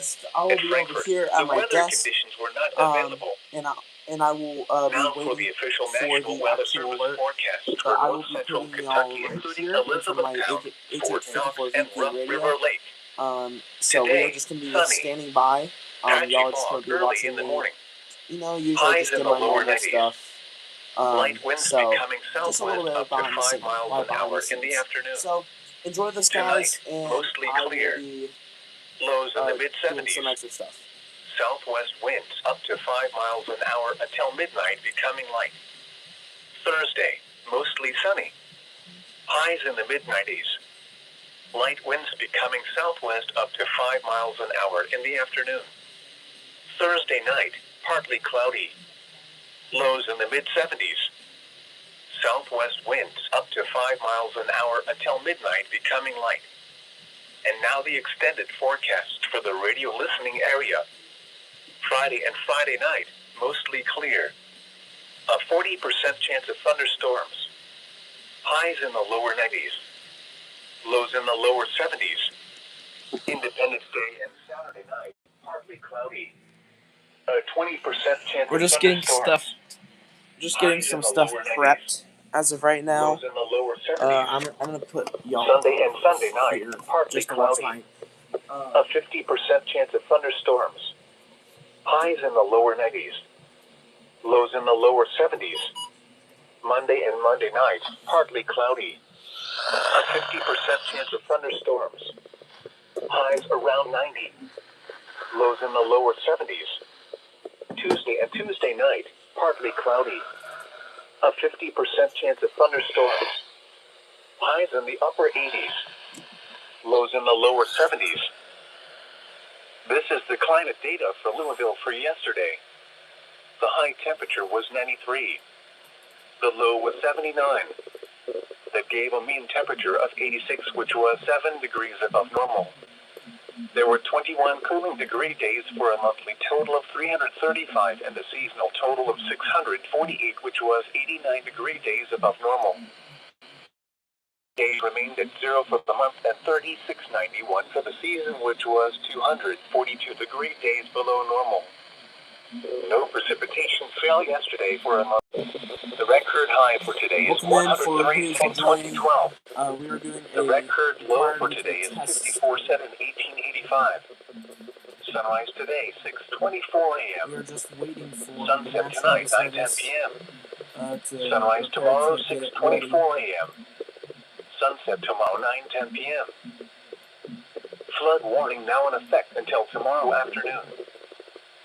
Southwest. I will be over here at my desk, conditions were not available. and I will Now be for the waiting official for National the Weather actual Service alert. forecast But for I will North be Central putting y'all Kentucky, right including here in front of my Elizabethtown, Fort Knox, 1854 and VP Rough radio. River Lake. So we are Today, just going to be sunny. standing by. Patchy Y'all are just fog going to be early watching in the me, morning. usually Highs just in do the my lower normal 90s. stuff. Light winds So becoming just a little southwest bit up to behind the 5 scenes, miles right an behind hour the in the scenes. afternoon. So enjoy this, Tonight, guys, and mostly I clear. will be Lows in the doing mid-70s. some extra stuff. Southwest winds up to 5 miles an hour until midnight, becoming light. Thursday, mostly sunny. Highs in the mid-90s. Light winds becoming southwest up to 5 miles an hour in the afternoon. Thursday night, partly cloudy. Lows in the mid-70s. Southwest winds up to 5 miles an hour until midnight, becoming light. And now the extended forecast for the radio listening area. Friday and Friday night, mostly clear. A 40% chance of thunderstorms. Highs in the lower 90s. Lows in the lower 70s. Independence Day and Saturday night, partly cloudy. A 20% chance We're of just getting thunderstorms. getting some stuff prepped as of right now. Lows in the lower 70s. I'm gonna put y'all Sunday and Sunday night, here partly just to watch cloudy. A 50% chance of thunderstorms. Highs in the lower 90s. Lows in the lower 70s. Monday and Monday night, partly cloudy. A 50% chance of thunderstorms. Highs around 90. Lows in the lower 70s. Tuesday and Tuesday night, partly cloudy. A 50% chance of thunderstorms. Highs in the upper 80s. Lows in the lower 70s. This is the climate data for Louisville for yesterday. The high temperature was 93. The low was 79. That gave a mean temperature of 86, which was 7 degrees above normal. There were 21 cooling degree days for a monthly total of 335 and a seasonal total of 648, which was 89 degree days above normal. Days remained at 0 for the month and 3691 for the season, which was 242 degree days below normal. No precipitation fell yesterday for a month. The record high for today is 103 in 2012. We are doing The record low for today is 54.7 1885. Sunrise today 6:24 a.m. We are just waiting for Sunset tonight 9:10 p.m. Sunrise tomorrow 6:24 a.m. Sunset tomorrow 9:10 p.m. Flood warning now in effect until tomorrow afternoon.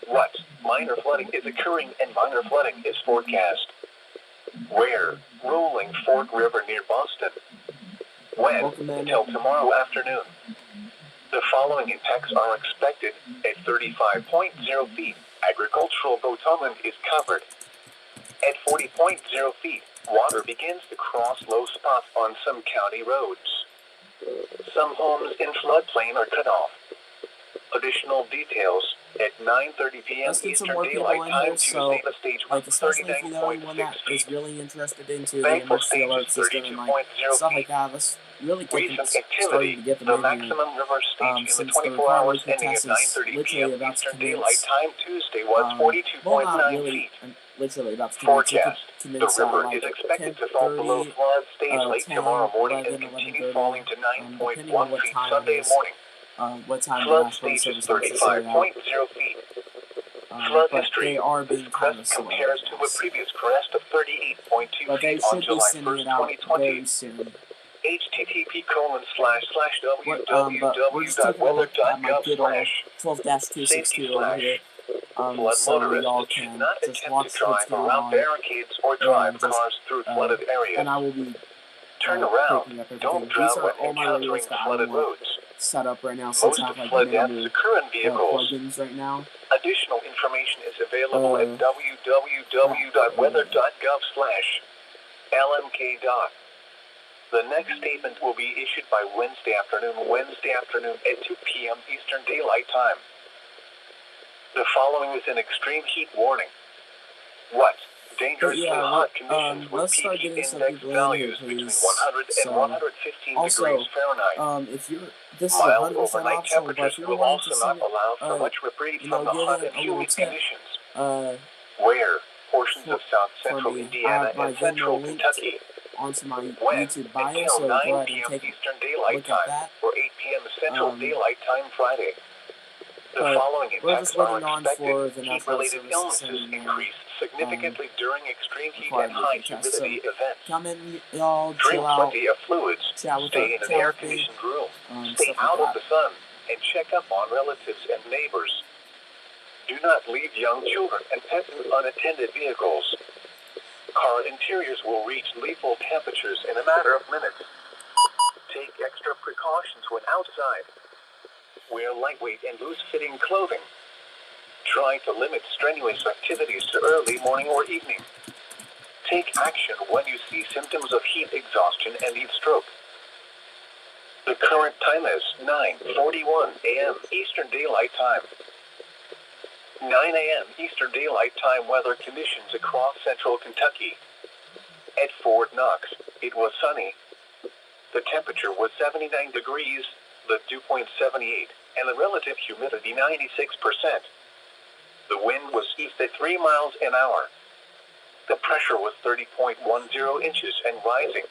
What? Minor flooding is occurring and minor flooding is forecast. Where? Rolling Fork River near Boston. When? Until tomorrow afternoon. The following impacts are expected at 35.0 feet. Agricultural Boatland is covered. At 40.0 feet, water begins to cross low spots on some county roads. Some homes in floodplain are cut off. Additional details at 9:30 p.m. Eastern Daylight Time Tuesday. The stage was especially if you know anyone that is really interested into the emergency alert system and stuff like that. Let's really get started to get them the in maximum here. river stage in the Since the 24 hours required ending at test is 9:30 p.m. literally about to Eastern Daylight commence. Time Tuesday was 42.9 feet. Literally about to commence. Forecast. The river like is expected to 10:30, fall below flood stage late 10, tomorrow morning 11, and continue 11:30, falling to depending on 9.1 what feet time Sunday it is. morning. What time the Flood National stage is Service has to say 35.0 feet. Flood but history. they are being This kind of crest slow. compares to a previous crest of 38.2 But they feet on should be July sending 1st, it out 2020. very soon. We're just taking a look at my good old 12-262 over here. So y'all can just watch what's going on. Barricades or drive cars through flooded areas. And I will be turn around. picking up everything. Don't These drown are when all my encountering radios that I flooded want roads. set up right now since Most I have like flood deaths many occur in vehicles. plugins right now. Additional information is available at www.weather.gov/LMK. The next statement will be issued by Wednesday afternoon at 2 p.m. Eastern Daylight Time. The following is an extreme heat warning. What? dangerously yeah, hot conditions with let's start peak getting heat some index people in here, values between please. 100 and So, 115 also, degrees Fahrenheit. if you're, this is Mild 100% overnight optional, but temperatures if you're will wanting to also see not me, allow for much reprieve you from know, the give hot in and a little humid tip, conditions. for, Where portions of south for central me, I Indiana have my and central Venmo linked Kentucky onto my when YouTube bio, until so 9 go ahead and p.m. take Eastern a Daylight look at Time that. or 8 p.m. Central Daylight Time Friday. The But following we're impacts just are waiting on expected. for the National Weather Heat-related Service to send illnesses in their increase significantly during extreme heat and required high weekly test. humidity So events. come in, y'all, Drink chill out, plenty of fluids, chat with stay in an me, air-conditioned room, stay stuff like out of that. the sun, and check up on relatives and neighbors. Do not leave young children and pets in unattended vehicles. Car interiors will reach lethal temperatures in a matter of minutes. Take extra precautions when outside. Wear lightweight and loose-fitting clothing. Try to limit strenuous activities to early morning or evening. Take action when you see symptoms of heat exhaustion and heat stroke. The current time is 9:41 a.m. Eastern Daylight Time. 9 a.m. Eastern Daylight Time weather conditions across central Kentucky. At Fort Knox, it was sunny. The temperature was 79 degrees, the dew point 78, and the relative humidity 96%. The wind was east at 3 miles an hour. The pressure was 30.10 inches and rising.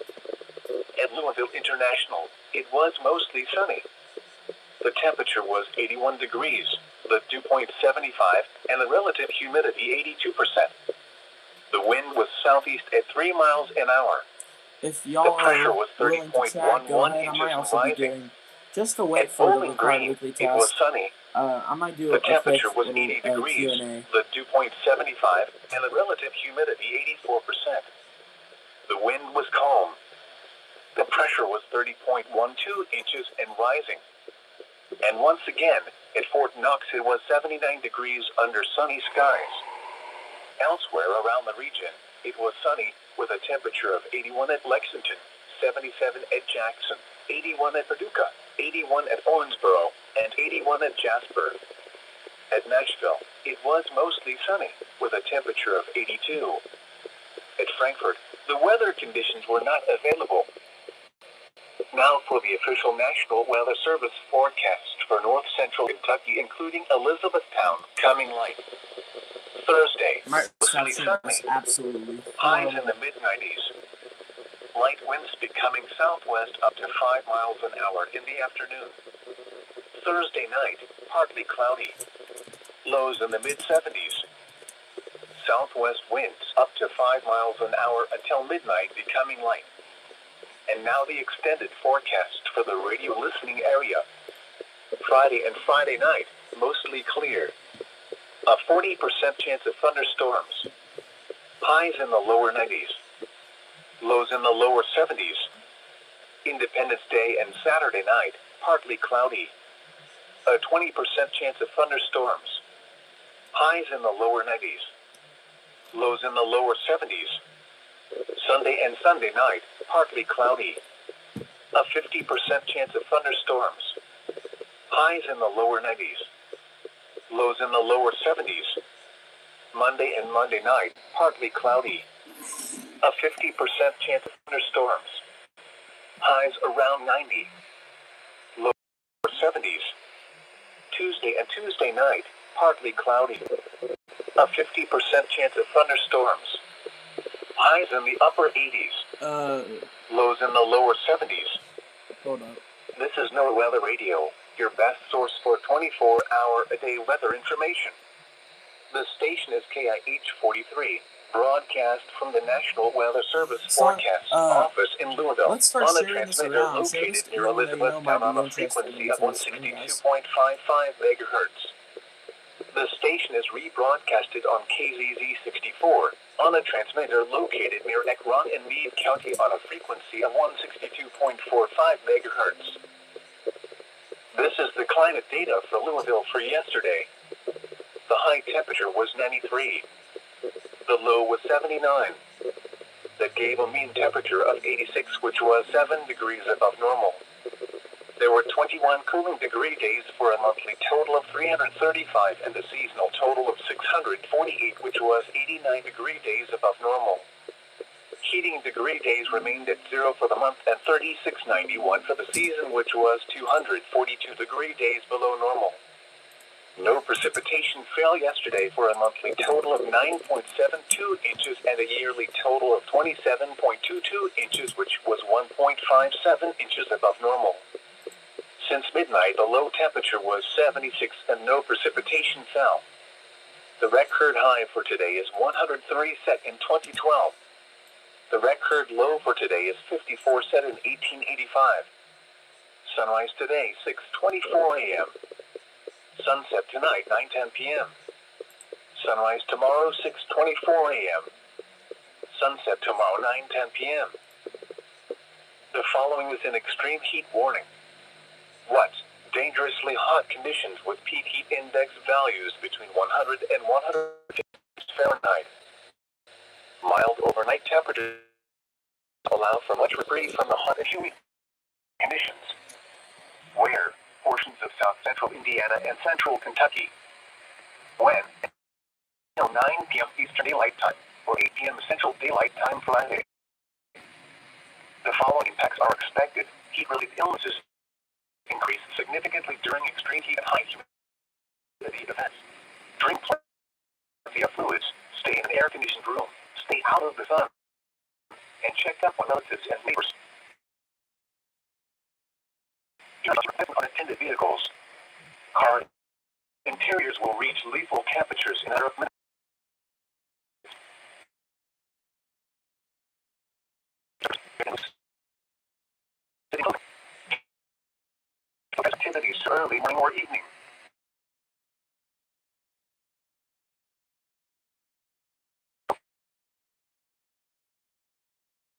At Louisville International, it was mostly sunny. The temperature was 81 degrees, the dew point 75, and the relative humidity 82%. The wind was southeast at 3 miles an hour. If y'all are willing to chat, go ahead. I might also be doing, just to wait for the required weekly test, it was sunny. I might do The a quick temperature was little 80 degrees, Q&A. the dew point 75, and the relative humidity 84%. The wind was calm. The pressure was 30.12 inches and rising. And once again, at Fort Knox it was 79 degrees under sunny skies. Elsewhere around the region, it was sunny with a temperature of 81 at Lexington, 77 at Jackson, 81 at Paducah, 81 at Owensboro, and 81 at Jasper. At Nashville, it was mostly sunny with a temperature of 82. At Frankfort, the weather conditions were not available. Now for the official National Weather Service forecast for north central Kentucky, including Elizabethtown, coming light. Thursday, mostly sunny. Absolutely. Highs in the mid-90s. Light winds becoming southwest up to 5 miles an hour in the afternoon. Thursday night, partly cloudy. Lows in the mid-70s. Southwest winds up to 5 miles an hour until midnight, becoming light. And now the extended forecast for the radio listening area. Friday and Friday night, mostly clear. A 40% chance of thunderstorms. Highs in the lower 90s. Lows in the lower 70s. Independence Day and Saturday night, partly cloudy. A 20% chance of thunderstorms. Highs in the lower 90s. Lows in the lower 70s. Sunday and Sunday night, partly cloudy. A 50% chance of thunderstorms. Highs in the lower 90s. Lows in the lower 70s. Monday and Monday night, partly cloudy. A 50% chance of thunderstorms. Highs around 90. Lower 70s. Tuesday and Tuesday night, partly cloudy. A 50% chance of thunderstorms. Highs in the upper 80s. Lows in the lower 70s. Hold up. This is NOAA Weather Radio, your best source for 24-hour-a-day weather information. The station is KIH 43, broadcast from the National Weather Service Forecast Office in Louisville, let's start on a sharing this transmitter around. located near Elizabethtown on a frequency of 162.55 megahertz. The station is rebroadcasted on KZZ 64, on a transmitter located near Ekron in Meade County on a frequency of 162.45 megahertz. This is the climate data for Louisville for yesterday. The high temperature was 93. The low was 79. That gave a mean temperature of 86, which was 7 degrees above normal. There were 21 cooling degree days for a monthly total of 335 and a seasonal total of 600. 648, which was 89 degree days above normal. Heating degree days remained at 0 for the month and 3691 for the season, which was 242 degree days below normal. No precipitation fell yesterday for a monthly total of 9.72 inches and a yearly total of 27.22 inches, which was 1.57 inches above normal. Since midnight, the low temperature was 76 and no precipitation fell. The record high for today is 103 set in 2012. The record low for today is 54 set in 1885. Sunrise today, 6:24 a.m. Sunset tonight, 9:10 p.m. Sunrise tomorrow, 6:24 a.m. Sunset tomorrow, 9:10 p.m. The following is an extreme heat warning. What? Dangerously hot conditions with peak heat index values between 100 and 150 Fahrenheit. Mild overnight temperatures allow for much reprieve from the hot and humid conditions. Where? Portions of south-central Indiana and central Kentucky. When? Until 9 p.m. Eastern Daylight Time, or 8 p.m. Central Daylight Time Friday. The following impacts are expected. Heat-related illnesses increase significantly during extreme heat and high humidity events. Drink plenty of fluids, stay in an air-conditioned room, stay out of the sun, and check up on relatives and neighbors. Do not drive unattended vehicles. Car interiors will reach lethal temperatures in a matter of minutes. Activities early morning or evening.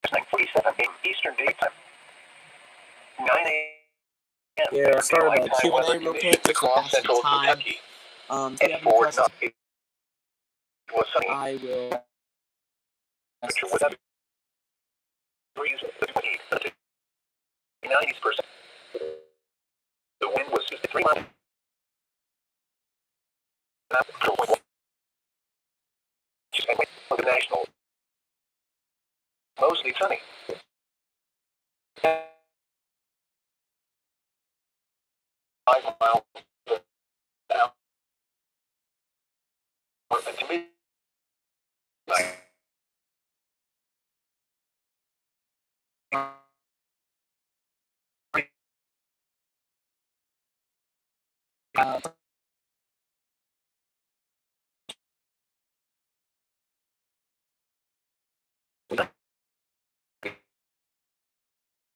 9:47 a.m. Eastern Daytime. 9 a.m. Yeah, I started a Q&A weather real quick conditions just to across pass some central time. Kentucky. If you have At any 4 questions, it was sunny. I will. Temperature was at degrees, 90%. The wind was 53 miles. The national. Mostly sunny. 5 miles an hour to midnight.